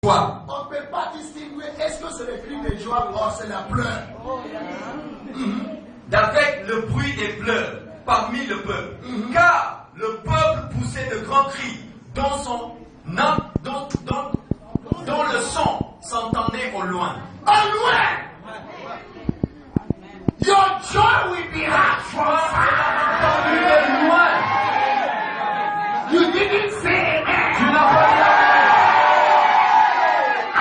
On ne peut pas distinguer est-ce que c'est le cri de joie ou c'est la pleure. D'avec le bruit des pleurs parmi le peuple. Car le peuple poussait de grands cris dont le son s'entendait au loin. Au loin! Your joy will be heard from far. You didn't say amen. Tu n'as pas dit I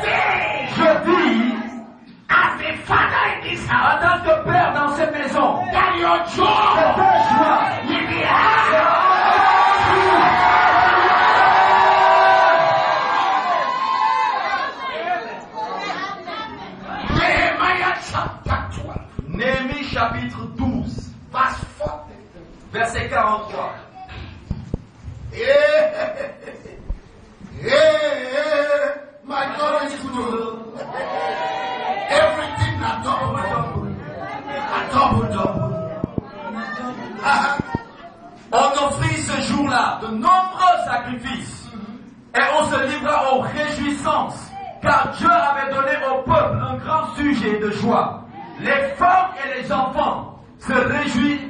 say, je dis, as a father in this en house, tant que père dans cette maison, that your que joy ta joie will be heard. Nehemiah chapter 12, Néhémie chapitre 12, verse 40. verset 43. My God is good. Everything a double. On offrit ce jour-là de nombreux sacrifices et on se livra aux réjouissances, car Dieu avait donné au peuple un grand sujet de joie. Les femmes et les enfants se réjouissent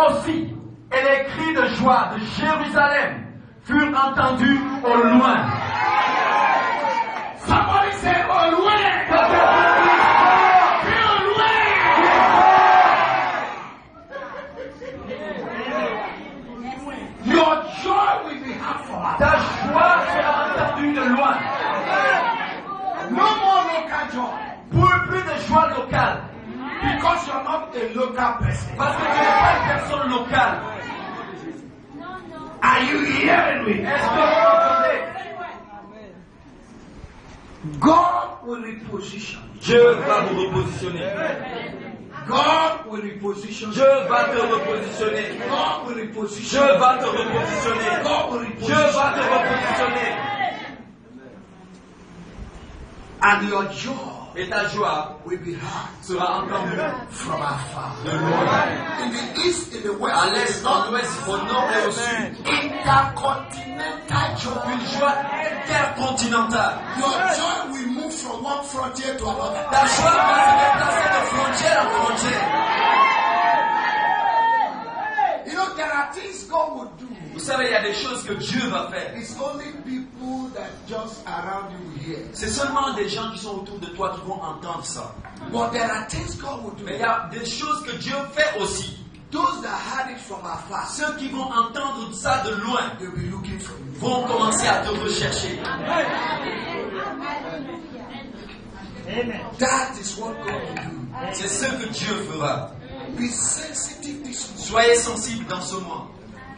aussi, et les cris de joie de Jérusalem furent entendus au loin. Somebody say, oh, loin. Your joy will be heard from us. Ta joie sera entendue de loin. No more local joy. Plus de joie locale, Because you're not a local person. parce que tu n'es pas une personne locale. Are you hearing me? Est-ce que vous entendez? God will reposition. Dieu va vous repositionner. God will reposition. Dieu va te repositionner. God will Dieu reposition. va te repositionner. God will Dieu va te reposition. repositionner. And your joy Et ta joie will be heard sera entendue from afar. de loin. In the east, in the west, À l'est, en ouest, au nord et au sud. intercontinental joy. Une joie intercontinentale. Your joy will move from one frontier to another. Ta joie va se déplacer de frontière en frontière. You know, there are things God will do. Vous savez, il y a des choses que Dieu va faire. It's only people that just around you will hear. C'est seulement des gens qui sont autour de toi qui vont entendre ça. But there are things God will do. Mais il y a des choses que Dieu fait aussi. Those that heard it from afar, Ceux qui vont entendre ça de loin they'll be looking for you. vont commencer à te rechercher. That is what God will do. C'est ce que Dieu fera. Be sensitive this morning. Soyez sensibles dans ce mois.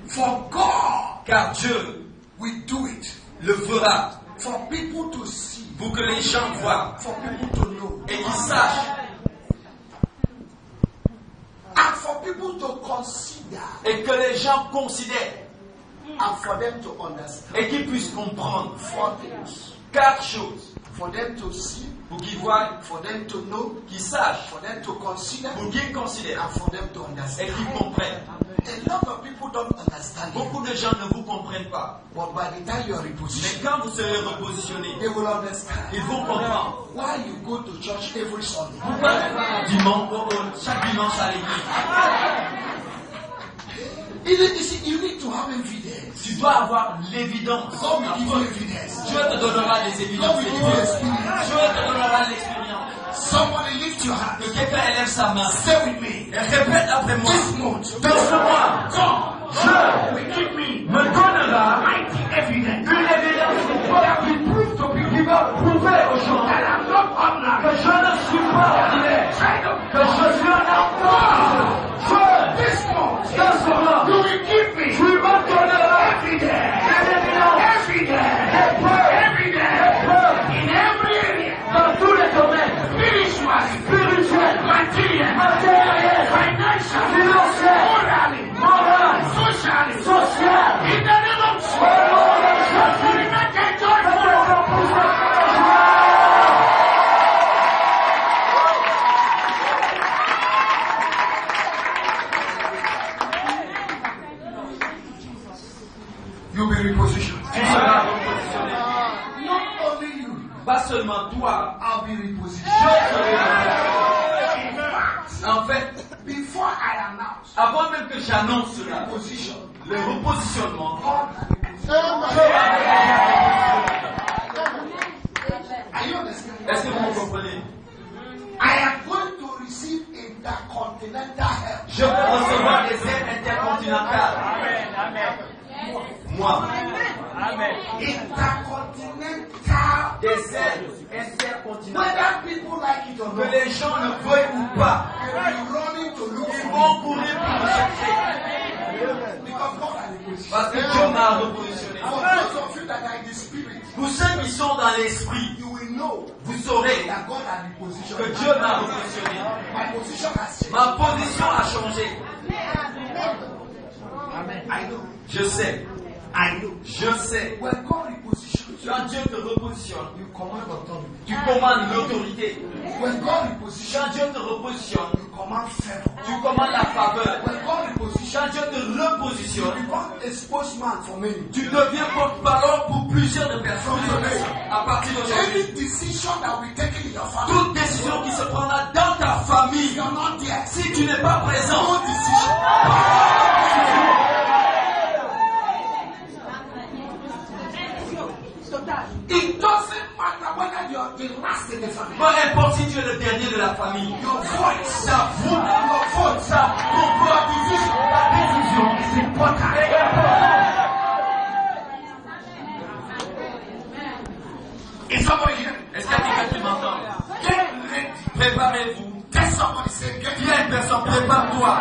For God Car Dieu will do it. le fera For people to see. pour que les gens voient For people to know. et qu'ils sachent And for people to consider. et que les gens considèrent And for them to understand. et qu'ils puissent comprendre 4 things. 4 choses For them to see. pour qu'ils voient, For them to know. qu'ils sachent, For them to consider. pour qu'ils considèrent And for them to et understand. qu'ils comprennent. A lot of people don't understand you. Beaucoup de gens ne vous comprennent pas. But by the time you are Mais repositioned, quand vous serez repositionnés, they will understand. ils vont comprendre. Why you go to church every Sunday? Pourquoi chaque dimanche à l'église? You need to have evidence. Tu dois avoir l'évidence. God will give you evidence. Dieu te donnera des God évidences. will Dieu give you experience. te donnera l'expérience. Somebody lift your hand. Que quelqu'un élève sa main. Stay with me. Et répète après moi. This month, Dans ce mois, God Dieu will give me me donnera mighty evidence une évidence qui va prouver aux gens that I'm not ordinary. que je ne suis pas ordinaire, que je suis un enfant. Dieu, This month, dans ce mois, you will give me tu me donneras evidence. une évidence, Evidence. In every area. dans tous les domaines, spirituels, matériels, financiers, Morally. moraux, Socially. sociaux. In the name of Au nom de Pas seulement toi. I'll be Je repositioned. serai. En fait, Before I announce avant même que j'annonce cela, position, le repositionnement, God has Are you understanding? est-ce que vous comprenez? I am going to receive intercontinental help. Je vais recevoir des aides intercontinentales. Moi, Intercontinental. des aides intercontinentales. Whether people like it or Que not, les gens ne veuillent ou pas, they will be running to look ils for vont courir pour me chercher. me. Because God has repositioned. Parce que Dieu m'a repositionné. For those of you that are in the spirit, Pour ceux qui sont dans l'esprit, you will know vous saurez that God has que repositioned. Dieu m'a repositionné. My position has changed. Ma position a changé. I know. Je sais. I know. Je sais. When God repositions you, Quand Dieu te repositionne, you command authority. tu commandes l'autorité. When God repositions, Quand Dieu te repositionne, you command favor. tu commandes la faveur. When God repositions, Quand Dieu te you repositionne, become a spokesman for many. tu deviens porte-parole pour plusieurs de personnes. À partir d'aujourd'hui, Any decision that we take in your family, toute décision qui se prendra dans ta famille, you're not there. si tu n'es pas présent, No decision. It doesn't matter whether you're the last in the family. peu importe si tu es le dernier de la famille, Your voice, ta voix, ta décision est importante. is somebody here? Est-ce qu'il y a quelqu'un qui m'entend? Get ready. Préparez-vous. Tell somebody, say, get Il y a une personne, prépare-toi.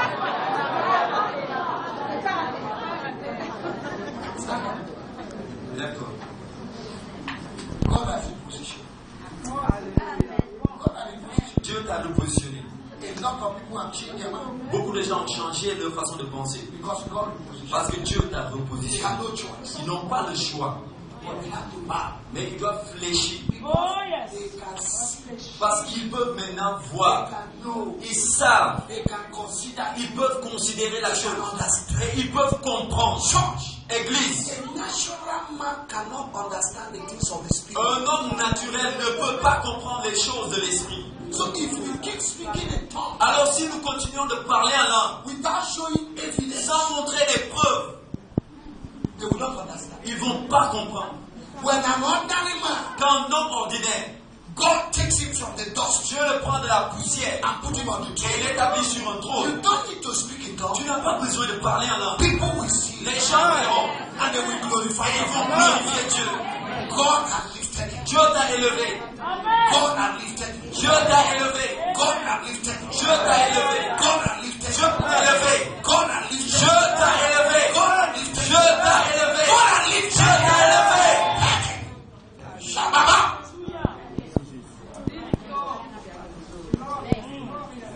D'accord. God has repositioned. God has repositioned. Dieu t'a repositionné. A lot of people have changed their mind Beaucoup de gens ont changé leur façon de penser. because God repositioned. Parce que Dieu t'a They repositionné. have no choice. Ils n'ont pas le choix. But they have to bow. Mais ils doivent fléchir. They can see. Parce qu'ils peuvent maintenant They voir. can know. Ils savent. They can consider. Ils peuvent considérer la They chose. can understand. Et ils peuvent comprendre. Church. Église. A natural man cannot understand the things of the spirit. Un homme naturel ne peut pas comprendre les choses de l'esprit. So if we keep speaking in tongues Alors si nous continuons de parler en langue, without showing evidence, sans montrer des preuves, they will not understand. ils ne vont pas comprendre. When an ordinary man, Quand un homme ordinaire, God takes him from the dust Dieu le prend de la poussière and put him on the et throne. il l'établit sur un You trône, don't need to speak in tongues. tu n'as pas besoin de parler en langue. People will see Les gens verront and they will glorify et ils vont him. glorifier Dieu. God has lifted him. Dieu t'a élevé. God has lifted him. Dieu t'a élevé. God has lifted him. Dieu t'a élevé. God has lifted Dieu him. t'a élevé. God has lifted Dieu him. t'a élevé. God has lifted Dieu him. t'a élevé. God has lifted Dieu t'a élevé. Shababa.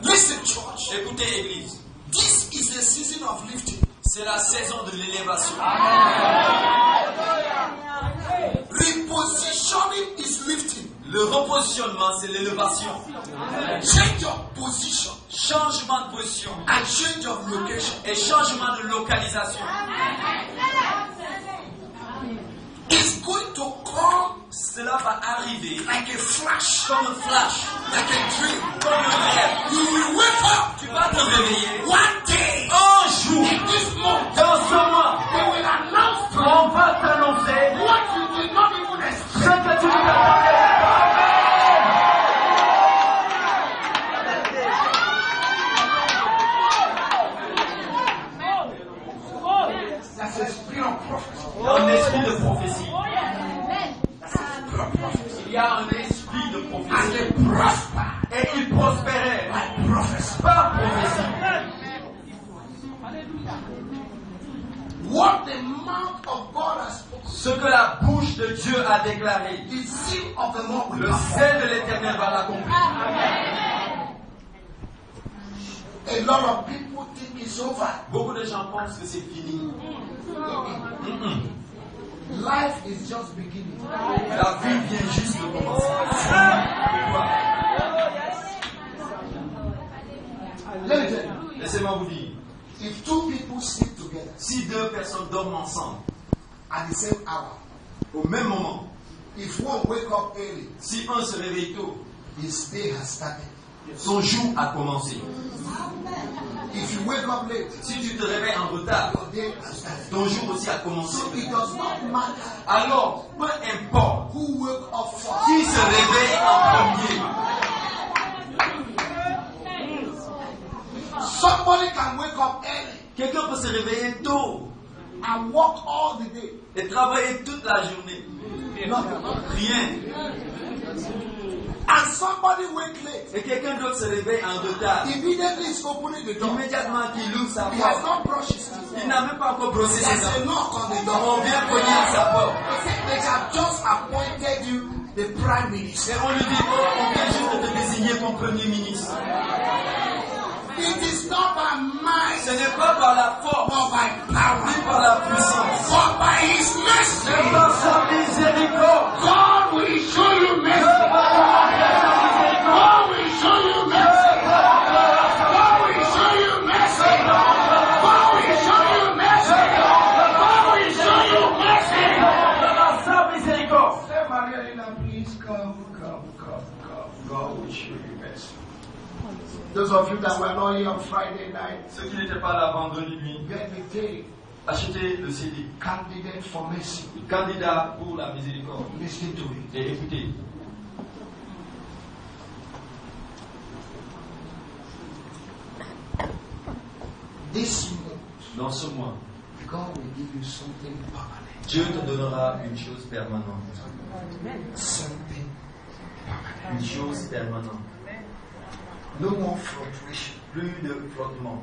Listen, church. Écoutez, Église, This is a season of lifting. c'est la saison de l'élévation. Repositioning is lifting. Le repositionnement, c'est l'élévation. Change your position Changement de position and change of location et changement de localisation. is going to come Cela va arriver like a flash, comme un flash, like a dream. comme un rêve. You will wake up Tu vas te réveiller one day un jour. in this month. Dans ce mois, They will announce to on va t'annoncer you what you did not even expect. ce que tu ne t'attendais pas. That's a spirit of prophecy. Un esprit de prophétie. That's a spirit of prophecy. Il y a un esprit de And prophétie. they prosper Et il prospérait by prophecy. par prophétie. What the mouth of God has spoken, Ce que la bouche de Dieu a déclaré, the seal of the Lord will le perform. sel de l'Éternel va l'accomplir. A lot of people think it's over. Beaucoup de gens pensent que c'est fini. Life is just beginning. La vie vient juste de commencer. Let me tell you, Laissez-moi vous dire, if two people sleep together si deux personnes dorment ensemble at the same hour, au même moment, If one wake up early, Si un se réveille tôt, his day has started. son jour a commencé. If you wake up late, Si tu te réveilles en retard, your day has started. ton jour aussi a commencé. So it does not matter Alors, peu importe who wake up first. qui se réveille en premier. Somebody can wake up early Quelqu'un peut se réveiller tôt and work all the day. et travailler toute la journée. Rien. And somebody wake late. Et quelqu'un d'autre se réveille en retard. Immediately he's opening the door. Immédiatement qu'il ouvre sa He has porte, not brushed his teeth. il n'a même pas encore brossé ses There's a dents. knock on the On door. vient cogner à sa porte. They have just appointed you the prime minister. Et on lui dit, oh, on vient juste de te désigner comme premier ministre. It is not by might, Ce n'est pas par la force, but by power. ni par la puissance, But by his mercy. mais par sa miséricorde. God will show you mercy. God will show you mercy. God will show you mercy. God will show you mercy. God will show you mercy. Par sa miséricorde. Say, Marielina, please come. God will show you mercy. Those of you that were not here on Friday night, Ceux qui n'étaient pas là vendredi nuit, get the tape. achetez le CD. Candidate for mercy. Candidat pour la miséricorde. Listen to it. Et écoutez, This month, dans ce mois, God will give you something permanent. Dieu te donnera une chose permanente. Something permanent. Une chose permanente. No more fluctuation. Plus de flottement.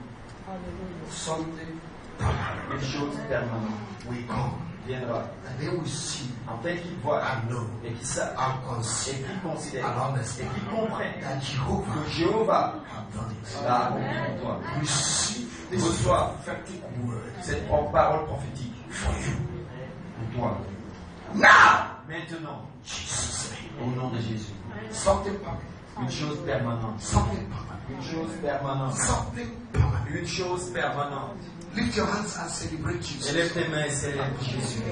Something permanent Une chose permanente will come. viendra. And they will see Afin qu'ils voient and know et qu'ils savent and et consider qu'ils considèrent and et understand qu'ils comprennent that Jehovah que Jéhovah have done it. l'a accompli pour toi. Receive this Reçois prophetic word cette parole prophétique for you. pour toi. Now, Maintenant, Jesus' name. au nom de Jésus, Something permanent. une chose permanente. Something permanent. Une chose permanente. Something permanent. Une chose permanente. Lift your hands and celebrate Jesus. Élève tes mains et célèbre Jésus.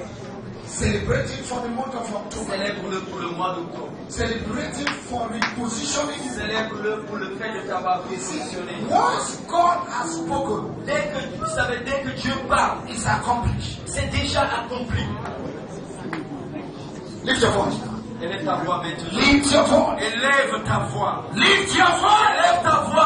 Celebrate it for the month of October. Célèbre-le pour le mois d'octobre. Celebrate it for repositioning you. Célèbre-le pour le fait de t'avoir You see, positionné. once God has spoken, Dès que, vous savez, dès que Dieu parle, it's accomplished. c'est déjà accompli. Lift your voice now. Élève ta voix maintenant. Lift your voice. Élève ta voix. Lift your voice. Élève ta voix.